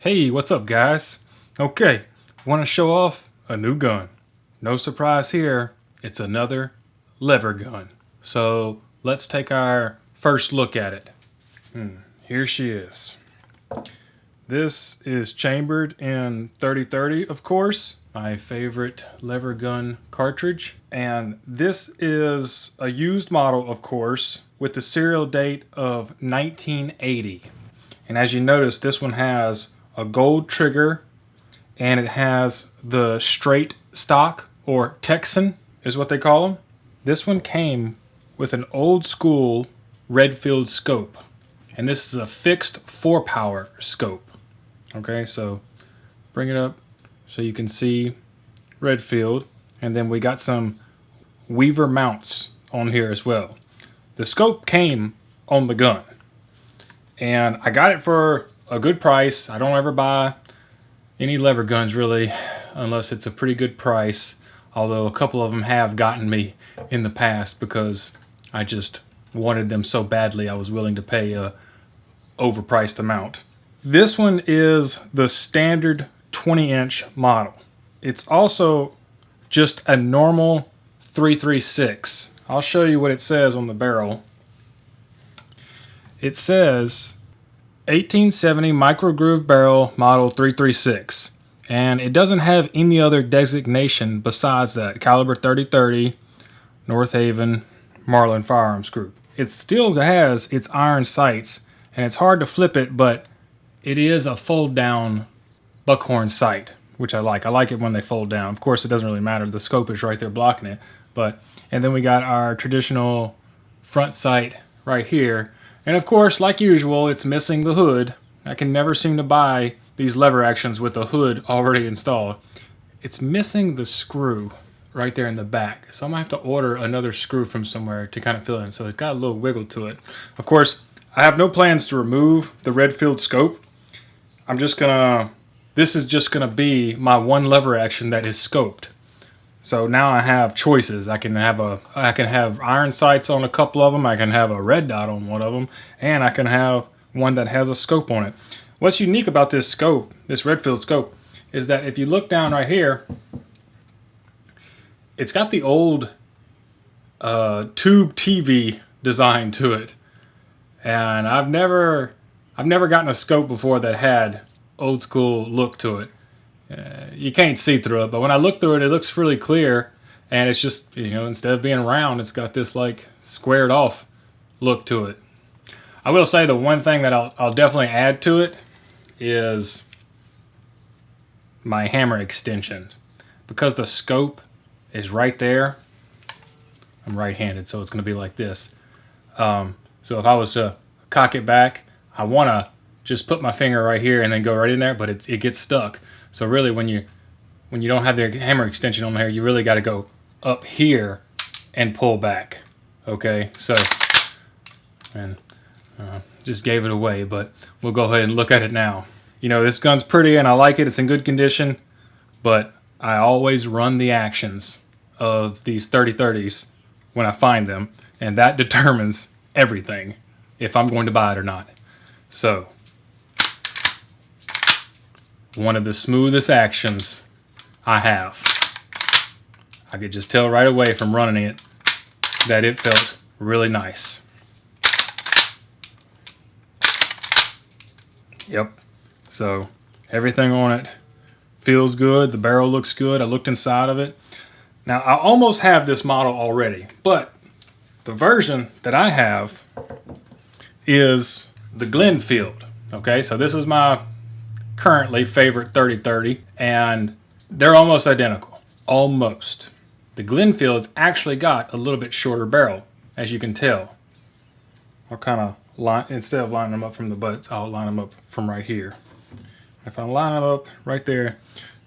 Hey, what's up, guys? Okay, want to show off a new gun. No surprise here, it's another lever gun. So let's take our first look at it. Here she is. This is chambered in 3030, of course, my favorite lever gun cartridge. And this is a used model, of course, with the serial date of 1980. And as you notice, this one has a gold trigger, and it has the straight stock, or Texan is what they call them. This one came with an old school Redfield scope, and this is a fixed 4-power scope. Okay, so bring it up so you can see Redfield, and then we got some Weaver mounts on here as well. The scope came on the gun, and I got it for a good price. I don't ever buy any lever guns really unless it's a pretty good price, although a couple of them have gotten me in the past because I just wanted them so badly I was willing to pay a overpriced amount. This one is the standard 20-inch model. It's also just a normal 336. I'll show you what it says on the barrel. It says 1870 micro groove barrel model 336, and it doesn't have any other designation besides that: caliber 3030, North Haven, Marlin Firearms Group. It still has its iron sights, and it's hard to flip it, but it is a fold down buckhorn sight, which I like. I like it when they fold down. Of course, it doesn't really matter. The scope is right there blocking it. And then we got our traditional front sight right here. And of course, like usual, it's missing the hood. I can never seem to buy these lever actions with the hood already installed. It's missing the screw right there in the back. So I'm gonna have to order another screw from somewhere to kind of fill in. So it's got a little wiggle to it. Of course, I have no plans to remove the Redfield scope. This is just gonna be my one lever action that is scoped. So now I have choices. I can have iron sights on a couple of them. I can have a red dot on one of them, and I can have one that has a scope on it. What's unique about this scope, this Redfield scope, is that if you look down right here, it's got the old tube TV design to it, and I've never gotten a scope before that had old school look to it. You can't see through it, but when I look through it, it looks really clear, and it's just, instead of being round, it's got this like squared off look to it. I will say the one thing that I'll definitely add to it is my hammer extension, because the scope is right there. I'm right-handed, so it's going to be like this. So if I was to cock it back, I want to just put my finger right here and then go right in there, but it gets stuck. So really, when you don't have the hammer extension on there, you really got to go up here and pull back. Okay, so, and just gave it away, but we'll go ahead and look at it now. This gun's pretty and I like it. It's in good condition, but I always run the actions of these 3030s when I find them, and that determines everything if I'm going to buy it or not. So, one of the smoothest actions I have. I could just tell right away from running it that it felt really nice. Yep. So everything on it feels good. The barrel looks good. I looked inside of it. Now I almost have this model already, but the version that I have is the Glenfield. Okay, so this is my currently favorite 3030, and they're almost identical. Almost. The Glenfield's actually got a little bit shorter barrel, as you can tell. I'll kind of instead of lining them up from the butts, I'll line them up from right here. If I line them up right there,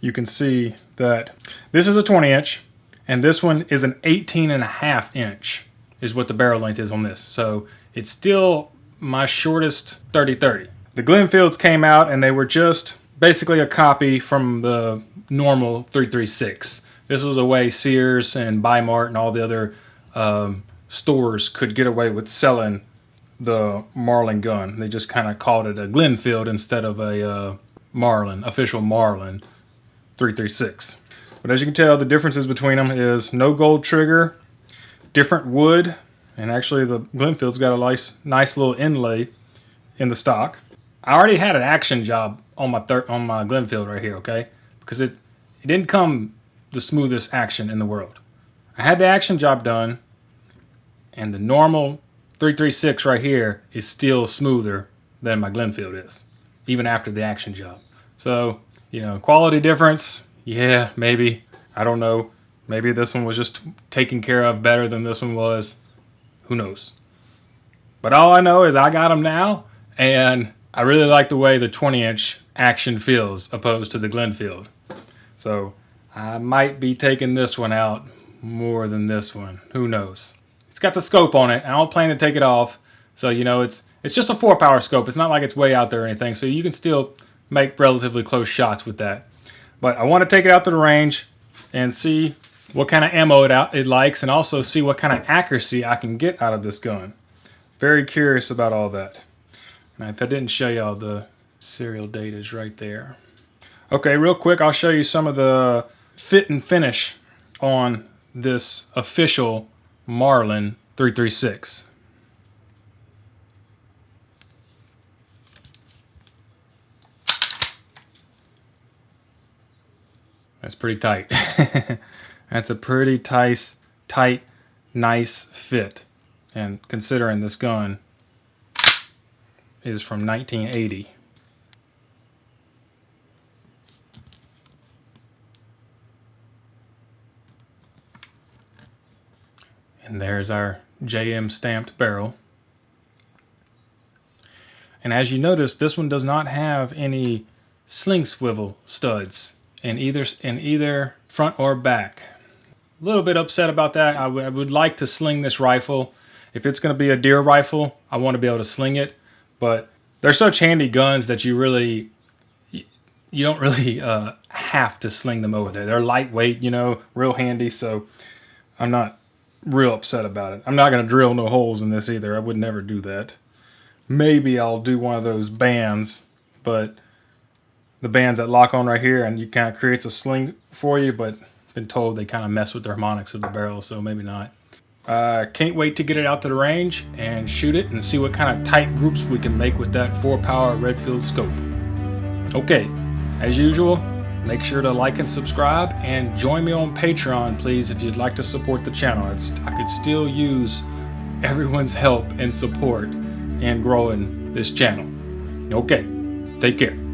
you can see that this is a 20-inch, and this one is an 18.5-inch is what the barrel length is on this. So it's still my shortest 3030. The Glenfields came out and they were just basically a copy from the normal 336. This was a way Sears and Bi-Mart and all the other stores could get away with selling the Marlin gun. They just kind of called it a Glenfield instead of a Marlin, official Marlin 336. But as you can tell, the differences between them is no gold trigger, different wood, and actually the Glenfield's got a nice little inlay in the stock. I already had an action job on my Glenfield right here, okay? Because it didn't come the smoothest action in the world. I had the action job done, and the normal 336 right here is still smoother than my Glenfield is, even after the action job. So, you know, quality difference, yeah, maybe. I don't know. Maybe this one was just taken care of better than this one was. Who knows? But all I know is I got them now, and I really like the way the 20-inch action feels opposed to the Glenfield. So I might be taking this one out more than this one. Who knows? It's got the scope on it. I don't plan to take it off. So, you know, it's just a 4-power scope. It's not like it's way out there or anything. So you can still make relatively close shots with that. But I want to take it out to the range and see what kind of ammo it likes, and also see what kind of accuracy I can get out of this gun. Very curious about all that. Now, if I didn't show y'all, the serial date is right there. Okay, real quick, I'll show you some of the fit and finish on this official Marlin 336. That's pretty tight. That's a pretty tight, nice fit. And considering this gun is from 1980. And there's our JM stamped barrel. And as you notice, this one does not have any sling swivel studs in either front or back. A little bit upset about that. I would like to sling this rifle. If it's going to be a deer rifle, I want to be able to sling it. But they're such handy guns that you don't really have to sling them over there. They're lightweight, you know, real handy. So I'm not real upset about it. I'm not going to drill no holes in this either. I would never do that. Maybe I'll do one of those bands, but the bands that lock on right here, and you kind of creates a sling for you, but been told they kind of mess with the harmonics of the barrel, so maybe not. Can't wait to get it out to the range and shoot it and see what kind of tight groups we can make with that 4-power Redfield scope. Okay, as usual, make sure to like and subscribe, and join me on Patreon, please, if you'd like to support the channel. I could still use everyone's help and support in growing this channel. Okay, take care.